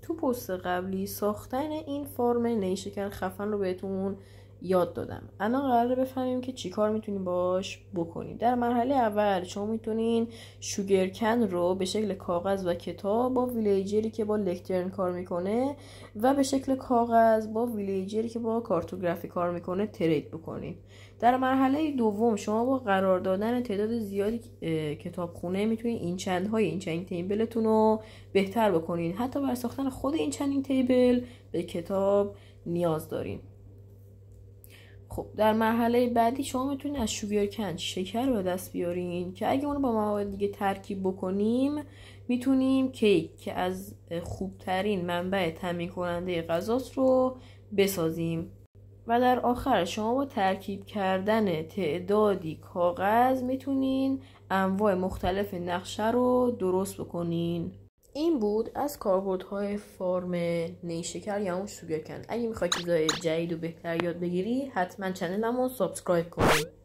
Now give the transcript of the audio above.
تو پست قبلی ساختن این فرم نیشکر خفن رو بهتون یاد دادم. الان قراره بفهمیم که چی کار میتونیم باش بکنیم. در مرحله اول شما میتونین شوگرکن رو به شکل کاغذ و کتاب با ویلیجری که با لکترن کار میکنه و به شکل کاغذ با ویلیجری که با کارتوگرافی کار میکنه ترید بکنین. در مرحله دوم شما با قرار دادن تعداد زیادی کتابخونه میتونین این چندهای این چنینگ تیبلتون رو بهتر بکنین. حتی برای ساختن خود این چنینگ تیبل به کتاب نیاز دارین. خب در مرحله بعدی شما میتونید از شوگرکن شکر به دست بیارین که اگه اونو با مواد دیگه ترکیب بکنیم میتونیم کیک که از خوبترین منبع تامین کننده غذاست رو بسازیم. و در آخر شما با ترکیب کردن تعدادی کاغذ میتونین انواع مختلف نقشه رو درست بکنین. این بود از کاربردهای فرم نیشکر یا اون شوگرکن. اگه میخوای چیزای جدید و بهتر یاد بگیری حتما چنلمو سابسکرایب کنید.